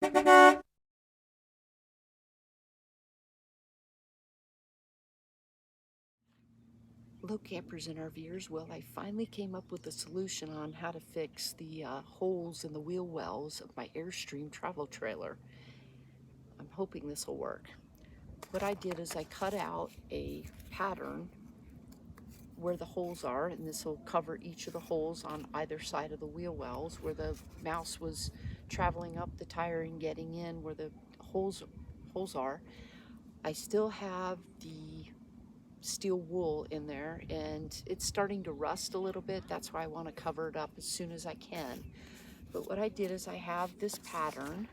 Hello campers and RVers. Well, I finally came up with a solution on how to fix the holes in the wheel wells of my Airstream travel trailer. I'm hoping this will work. What I did is I cut out a pattern where the holes are, and this will cover each of the holes on either side of the wheel wells where the mouse was traveling up the tire and getting in where the holes are. I still have the steel wool in there and it's starting to rust a little bit. That's why I want to cover it up as soon as I can. But what I did is I have this pattern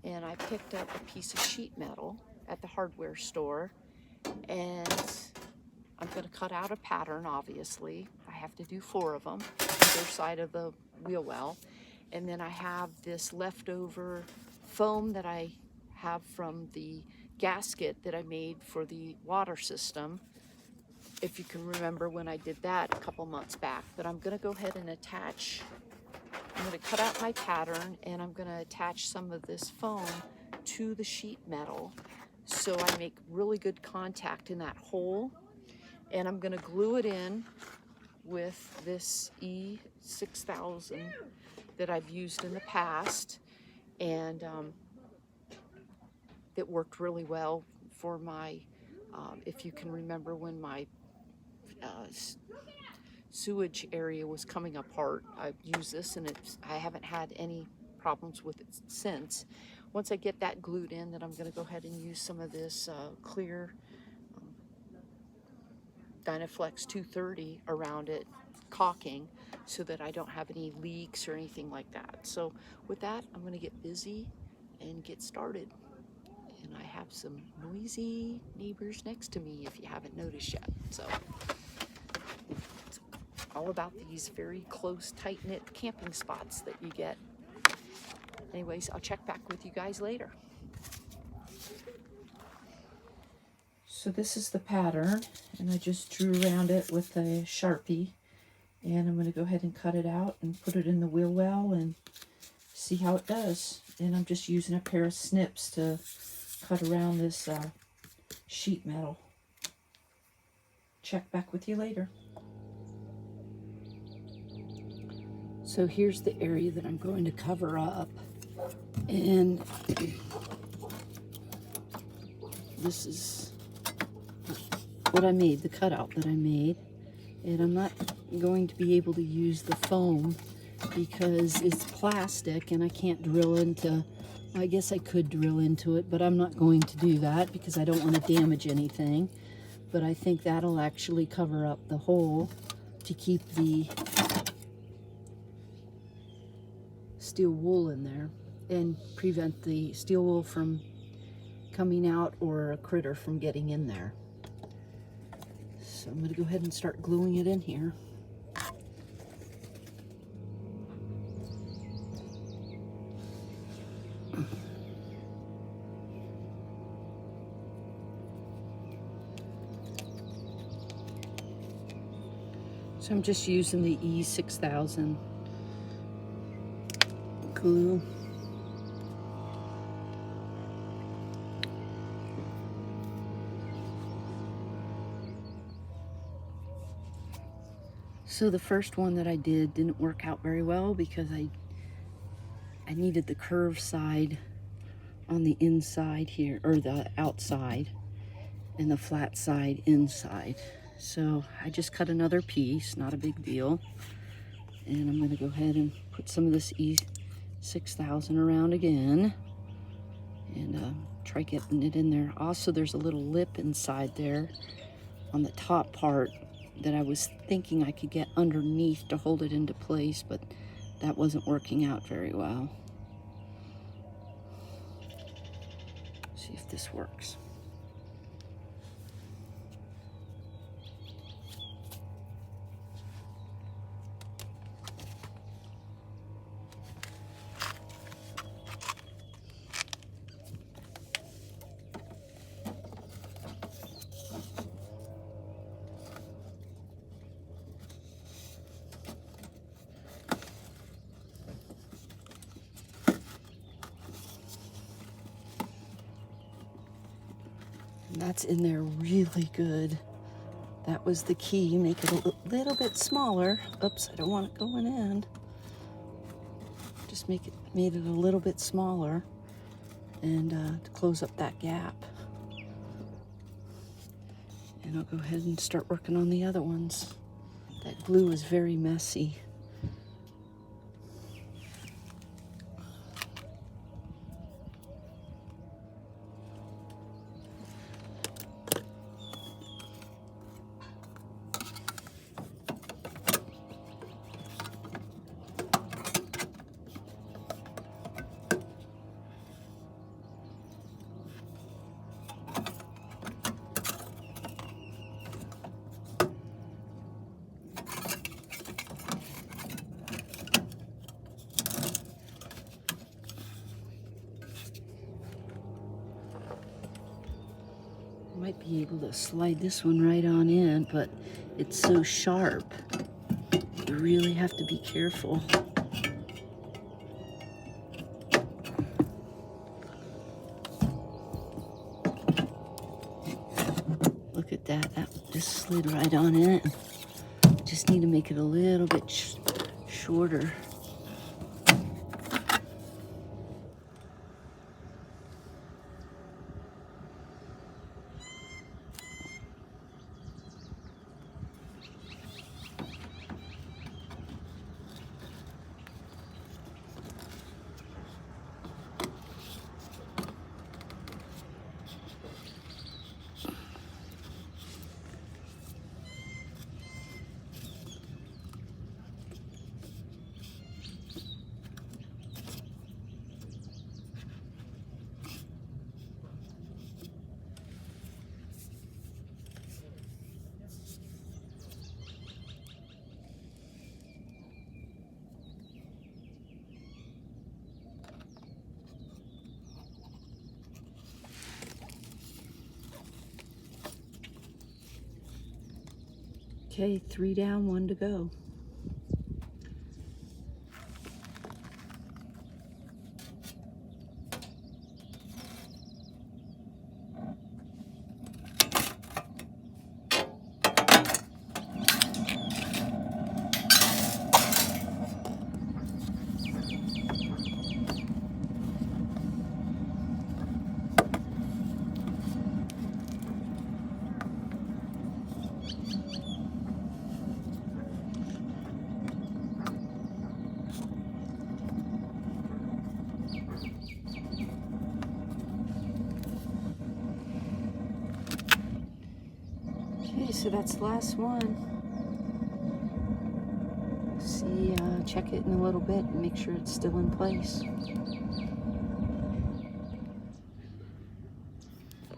and I picked up a piece of sheet metal at the hardware store, and I'm going to cut out a pattern. Obviously I have to do 4 of them either side of the wheel well, and then I have this leftover foam that I have from the gasket that I made for the water system, if you can remember when I did that a couple months back. But I'm going to go ahead and I'm going to cut out my pattern and I'm going to attach some of this foam to the sheet metal so I make really good contact in that hole. And I'm going to glue it in with this E6000 that I've used in the past, and it worked really well for my, if you can remember when my sewage area was coming apart, I've used this and I haven't had any problems with it since. Once I get that glued in, then I'm going to go ahead and use some of this clear Dynaflex 230 around it, caulking, so that I don't have any leaks or anything like that. So with that, I'm going to get busy and get started. And I have some noisy neighbors next to me, if you haven't noticed yet. So it's all about these very close, tight-knit camping spots that you get. Anyways, I'll check back with you guys later. So this is the pattern, and I just drew around it with a Sharpie, and I'm going to go ahead and cut it out and put it in the wheel well and see how it does. And I'm just using a pair of snips to cut around this sheet metal. Check back with you later. So here's the area that I'm going to cover up, and this is what I made, the cutout that I made. And I'm not going to be able to use the foam because it's plastic and I can't drill into, I guess I could drill into it, but I'm not going to do that because I don't want to damage anything. But I think that'll actually cover up the hole to keep the steel wool in there and prevent the steel wool from coming out or a critter from getting in there. So I'm going to go ahead and start gluing it in here. So I'm just using the E6000 glue. So the first one that I did didn't work out very well because I needed the curved side on the inside here, or the outside, and the flat side inside. So I just cut another piece, not a big deal. And I'm gonna go ahead and put some of this E6000 around again and try getting it in there. Also, there's a little lip inside there on the top part that I was thinking I could get underneath to hold it into place, but that wasn't working out very well. See if this works. And that's in there really good. That was the key. Make it a little bit smaller. Oops, I don't want it going in. Just made it a little bit smaller, and to close up that gap. And I'll go ahead and start working on the other ones. That glue is very messy. Might be able to slide this one right on in, but it's so sharp. You really have to be careful. Look at that. That just slid right on in. Just need to make it a little bit shorter. Okay, 3 down, 1 to go. Okay, so that's the last one. See, check it in a little bit and make sure it's still in place.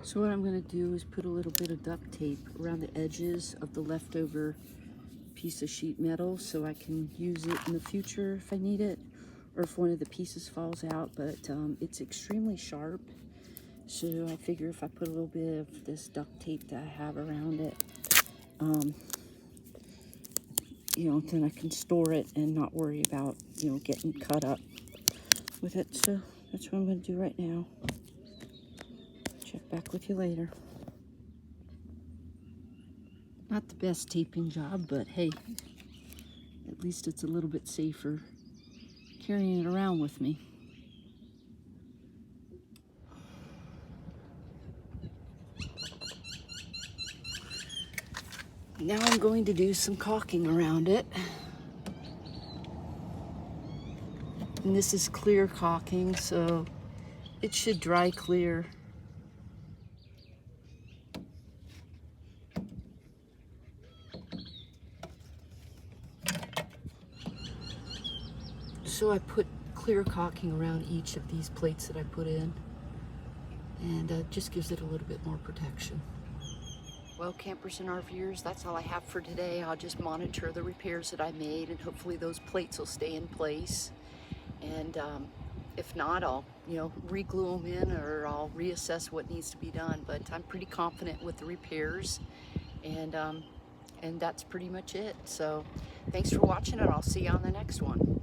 So what I'm going to do is put a little bit of duct tape around the edges of the leftover piece of sheet metal so I can use it in the future if I need it, or if one of the pieces falls out. But it's extremely sharp, so I figure if I put a little bit of this duct tape that I have around it, you know, then I can store it and not worry about, you know, getting cut up with it. So that's what I'm going to do right now. Check back with you later. Not the best taping job, but hey, at least it's a little bit safer carrying it around with me. Now I'm going to do some caulking around it. And this is clear caulking, so it should dry clear. So I put clear caulking around each of these plates that I put in, and just gives it a little bit more protection. Well, campers and RVers, that's all I have for today. I'll just monitor the repairs that I made, and hopefully those plates will stay in place. And if not, I'll, you know, re-glue them in, or I'll reassess what needs to be done. But I'm pretty confident with the repairs, and that's pretty much it. So thanks for watching, and I'll see you on the next one.